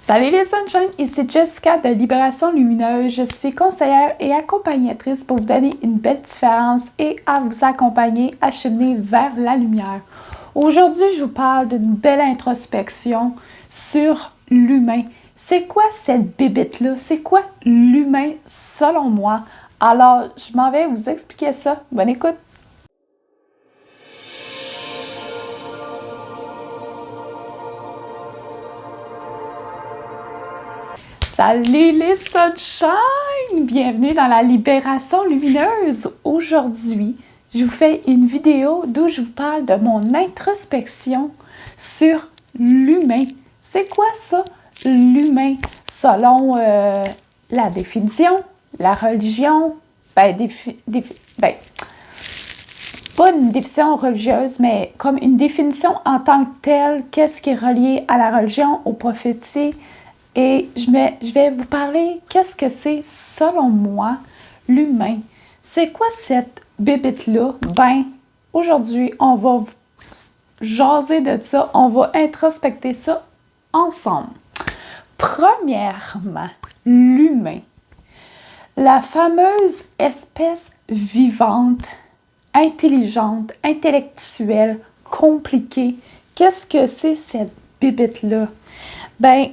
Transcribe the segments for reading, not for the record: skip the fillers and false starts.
Salut les sunshine, ici Jessica de Libération Lumineuse. Je suis conseillère et accompagnatrice pour vous donner une belle différence et à vous accompagner à cheminer vers la lumière. Aujourd'hui, je vous parle d'une belle introspection sur l'humain. C'est quoi cette bébête-là? C'est quoi l'humain selon moi? Alors, je m'en vais vous expliquer ça. Bonne écoute! Salut les sunshine! Bienvenue dans la Libération Lumineuse. Aujourd'hui, je vous fais une vidéo d'où je vous parle de mon introspection sur l'humain. C'est quoi ça, l'humain? Selon la définition, la religion, pas une définition religieuse, mais comme une définition en tant que telle, qu'est-ce qui est relié à la religion, aux prophéties. Et je vais vous parler qu'est-ce que c'est, selon moi, l'humain. C'est quoi cette bébête-là? Ben, aujourd'hui, on va vous jaser de ça. On va introspecter ça ensemble. Premièrement, l'humain. La fameuse espèce vivante, intelligente, intellectuelle, compliquée. Qu'est-ce que c'est cette bébête-là? Ben,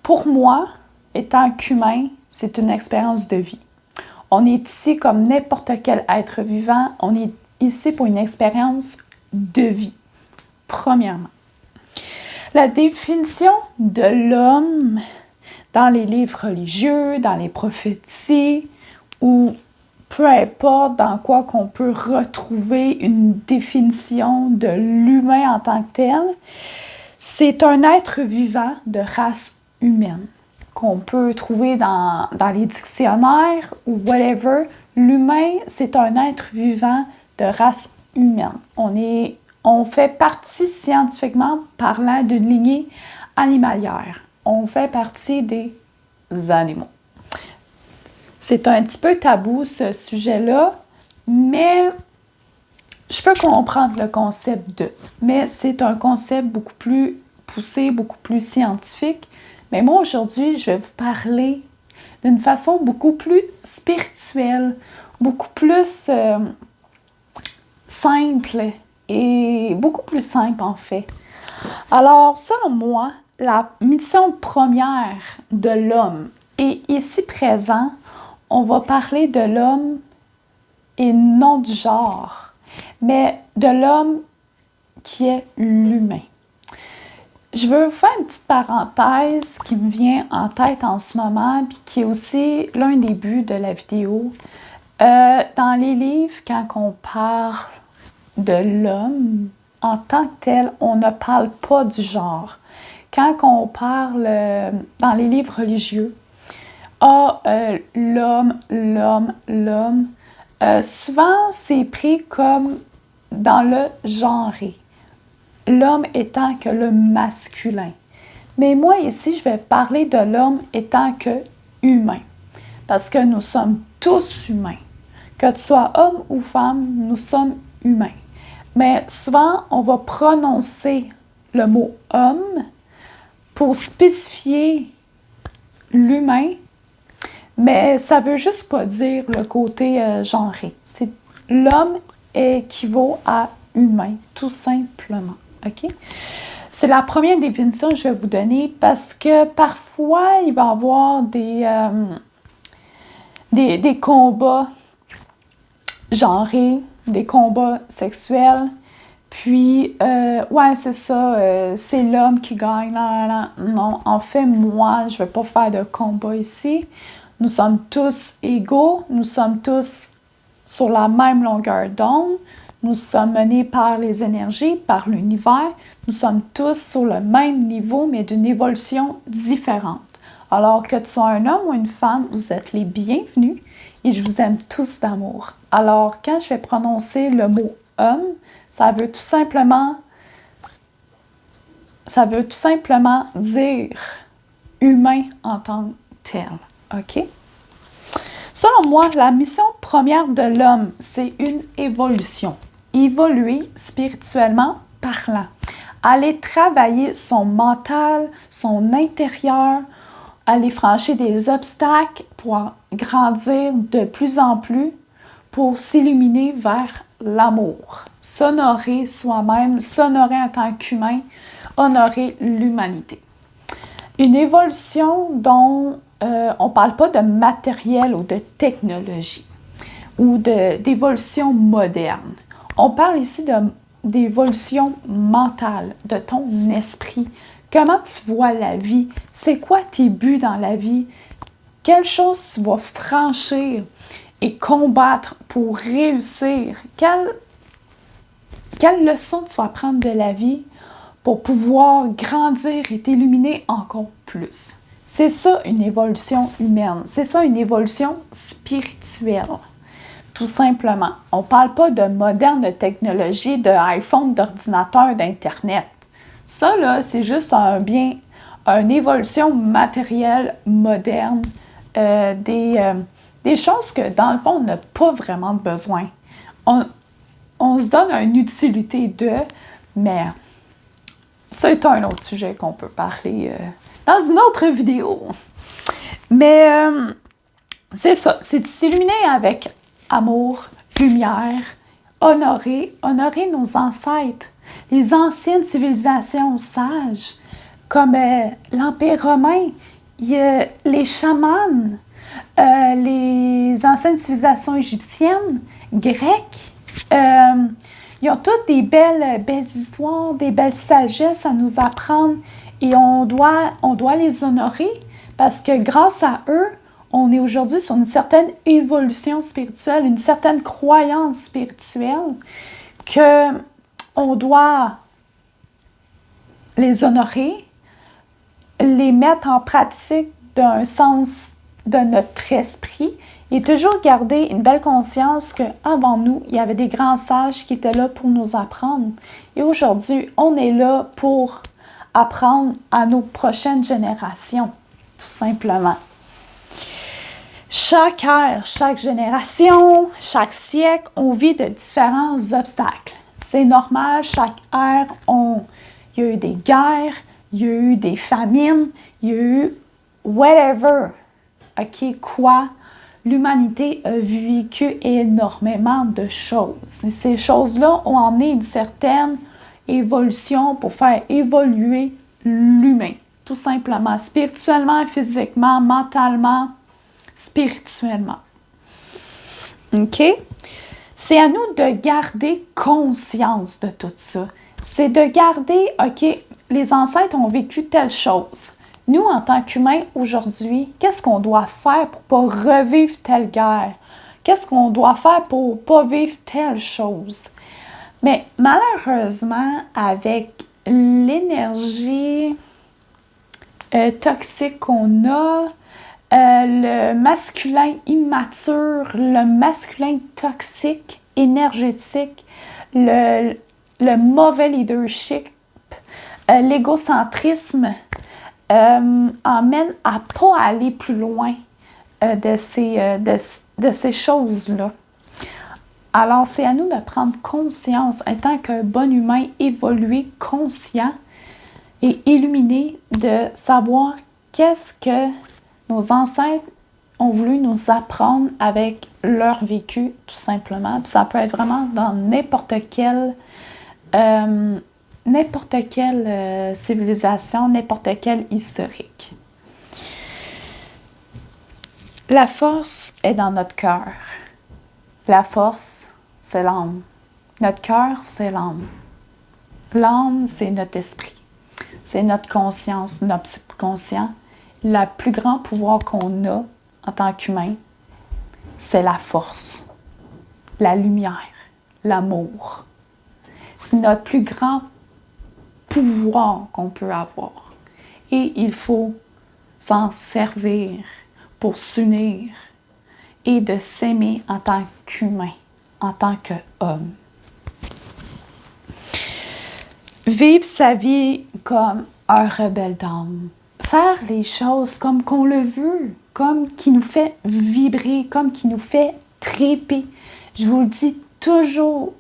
pour moi, étant qu'humain, c'est une expérience de vie. On est ici comme n'importe quel être vivant. On est ici pour une expérience de vie, premièrement. La définition de l'homme dans les livres religieux, dans les prophéties, ou peu importe dans quoi qu'on peut retrouver une définition de l'humain en tant que tel, c'est un être vivant de race humaine, qu'on peut trouver dans les dictionnaires ou whatever. L'humain, c'est un être vivant de race humaine. On fait partie, scientifiquement parlant, d'une lignée animalière. On fait partie des animaux. C'est un petit peu tabou, ce sujet-là, mais je peux comprendre le concept de. Mais c'est un concept beaucoup plus poussé, beaucoup plus scientifique. Mais moi, aujourd'hui, je vais vous parler d'une façon beaucoup plus spirituelle, beaucoup plus simple et beaucoup plus simple, en fait. Alors, selon moi, la mission première de l'homme, et ici présent, on va parler de l'homme et non du genre, mais de l'homme qui est l'humain. Je veux vous faire une petite parenthèse qui me vient en tête en ce moment, puis qui est aussi l'un des buts de la vidéo. Dans les livres, quand on parle de l'homme en tant que tel, on ne parle pas du genre. Quand on parle dans les livres religieux, l'homme, souvent c'est pris comme dans le genré. L'homme étant que le masculin. Mais moi, ici, je vais parler de l'homme étant que humain. Parce que nous sommes tous humains. Que tu sois homme ou femme, nous sommes humains. Mais souvent, on va prononcer le mot « homme » pour spécifier l'humain, mais ça ne veut juste pas dire le côté genré. L'homme équivaut à humain, tout simplement. OK? C'est la première définition que je vais vous donner parce que parfois, il va y avoir des combats genrés, des combats sexuels. Puis, ouais, c'est ça, c'est l'homme qui gagne. Non, en fait, moi, je ne vais pas faire de combat ici. Nous sommes tous égaux, nous sommes tous sur la même longueur d'onde. Nous sommes menés par les énergies, par l'univers. Nous sommes tous sur le même niveau, mais d'une évolution différente. Alors que tu sois un homme ou une femme, vous êtes les bienvenus et je vous aime tous d'amour. Alors, quand je vais prononcer le mot « homme », ça veut tout simplement dire humain en tant que tel. OK? Selon moi, la mission première de l'homme, c'est une évolution. Évoluer spirituellement parlant. aller travailler son mental, son intérieur, aller franchir des obstacles pour grandir de plus en plus, pour s'illuminer vers l'amour. S'honorer soi-même, s'honorer en tant qu'humain, honorer l'humanité. Une évolution dont on ne parle pas de matériel ou de technologie ou d'évolution moderne. On parle ici d'évolution mentale, de ton esprit. Comment tu vois la vie? C'est quoi tes buts dans la vie? Quelles choses tu vas franchir et combattre pour réussir? Quelle leçon tu vas apprendre de la vie pour pouvoir grandir et t'illuminer encore plus? C'est ça une évolution humaine. C'est ça une évolution spirituelle. Tout simplement. On ne parle pas de moderne technologie, d'iPhone, d'ordinateur, d'Internet. Ça, là, c'est juste une évolution matérielle moderne, des choses que, dans le fond, on n'a pas vraiment besoin. On se donne une utilité mais c'est un autre sujet qu'on peut parler dans une autre vidéo. Mais c'est ça, c'est de s'illuminer avec amour, lumière, honorer nos ancêtres, les anciennes civilisations sages, comme l'Empire romain, il y a les chamans, les anciennes civilisations égyptiennes, grecques. Ils ont toutes des belles histoires, des belles sagesses à nous apprendre et on doit les honorer parce que grâce à eux, on est aujourd'hui sur une certaine évolution spirituelle, une certaine croyance spirituelle que on doit les honorer, les mettre en pratique d'un sens de notre esprit et toujours garder une belle conscience qu'avant nous, il y avait des grands sages qui étaient là pour nous apprendre. Et aujourd'hui, on est là pour apprendre à nos prochaines générations, tout simplement. Chaque ère, chaque génération, chaque siècle, on vit de différents obstacles. C'est normal, chaque ère, il y a eu des guerres, il y a eu des famines, il y a eu whatever. OK, quoi? L'humanité a vécu énormément de choses. Et ces choses-là ont emmené une certaine évolution pour faire évoluer l'humain. Tout simplement, spirituellement, physiquement, mentalement, spirituellement. OK? C'est à nous de garder conscience de tout ça. C'est de garder, OK, les ancêtres ont vécu telle chose. Nous, en tant qu'humains, aujourd'hui, qu'est-ce qu'on doit faire pour ne pas revivre telle guerre? Qu'est-ce qu'on doit faire pour ne pas vivre telle chose? Mais malheureusement, avec l'énergie toxique qu'on a, le masculin immature, le masculin toxique, énergétique, le mauvais leadership, l'égocentrisme, emmène à ne pas aller plus loin de ces choses-là. Alors, c'est à nous de prendre conscience, en tant qu'un bon humain évolué, conscient et illuminé, de savoir qu'est-ce que nos ancêtres ont voulu nous apprendre avec leur vécu, tout simplement. Puis ça peut être vraiment dans n'importe quelle civilisation, n'importe quel historique. La force est dans notre cœur. La force, c'est l'âme. Notre cœur, c'est l'âme. L'âme, c'est notre esprit. C'est notre conscience, notre subconscient. Le plus grand pouvoir qu'on a en tant qu'humain, c'est la force, la lumière, l'amour. C'est notre plus grand pouvoir qu'on peut avoir. Et il faut s'en servir pour s'unir et de s'aimer en tant qu'humain, en tant qu'homme. Vivre sa vie comme un rebelle d'âme. Faire les choses comme qu'on le veut, comme qui nous fait vibrer, comme qui nous fait triper. Je vous le dis toujours,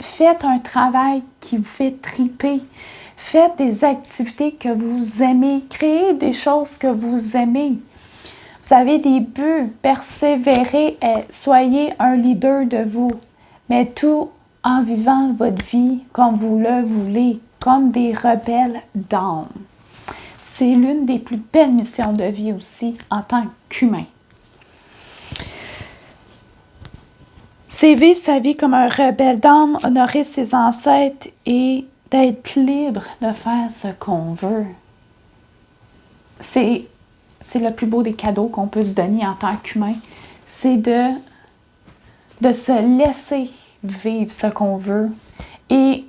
faites un travail qui vous fait triper. Faites des activités que vous aimez. Créez des choses que vous aimez. Vous avez des buts. Persévérez et soyez un leader de vous. Mais tout en vivant votre vie comme vous le voulez, comme des rebelles d'âme. C'est l'une des plus belles missions de vie aussi en tant qu'humain. C'est vivre sa vie comme un rebelle d'âme, honorer ses ancêtres et d'être libre de faire ce qu'on veut. C'est le plus beau des cadeaux qu'on peut se donner en tant qu'humain. C'est de se laisser vivre ce qu'on veut et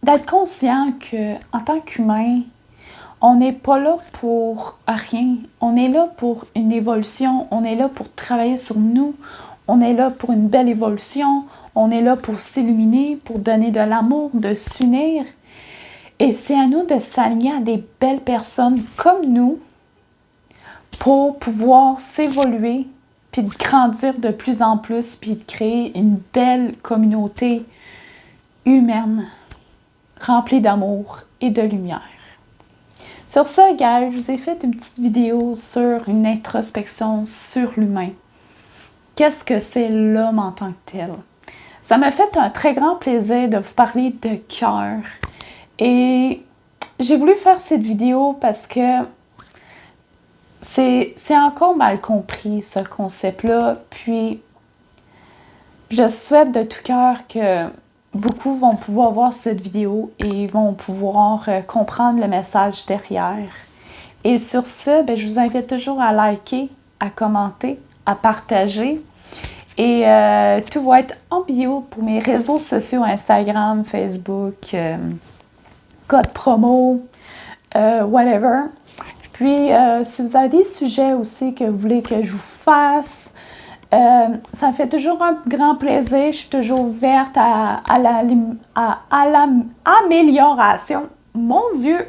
d'être conscient qu'en tant qu'humain, on n'est pas là pour rien. On est là pour une évolution. On est là pour travailler sur nous. On est là pour une belle évolution. On est là pour s'illuminer, pour donner de l'amour, de s'unir. Et c'est à nous de s'aligner à des belles personnes comme nous pour pouvoir s'évoluer, puis de grandir de plus en plus, puis de créer une belle communauté humaine, remplie d'amour et de lumière. Sur ce, guys, je vous ai fait une petite vidéo sur une introspection sur l'humain. Qu'est-ce que c'est l'homme en tant que tel? Ça m'a fait un très grand plaisir de vous parler de cœur. Et j'ai voulu faire cette vidéo parce que c'est encore mal compris, ce concept-là. Puis, je souhaite de tout cœur que beaucoup vont pouvoir voir cette vidéo et vont pouvoir comprendre le message derrière. Et sur ce, je vous invite toujours à liker, à commenter, à partager. Et tout va être en bio pour mes réseaux sociaux, Instagram, Facebook, code promo, whatever. Puis, si vous avez des sujets aussi que vous voulez que je vous fasse, ça me fait toujours un grand plaisir. Je suis toujours ouverte à l'amélioration. Mon Dieu!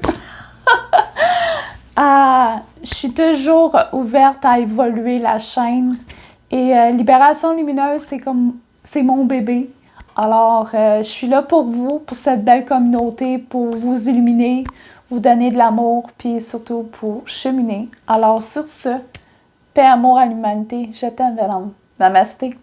Je suis toujours ouverte à évoluer la chaîne. Et Libération Lumineuse, c'est mon bébé. Alors, je suis là pour vous, pour cette belle communauté, pour vous illuminer, vous donner de l'amour, puis surtout pour cheminer. Alors, sur ce, paix, amour à l'humanité. Je t'aime, Vélane. Namasté.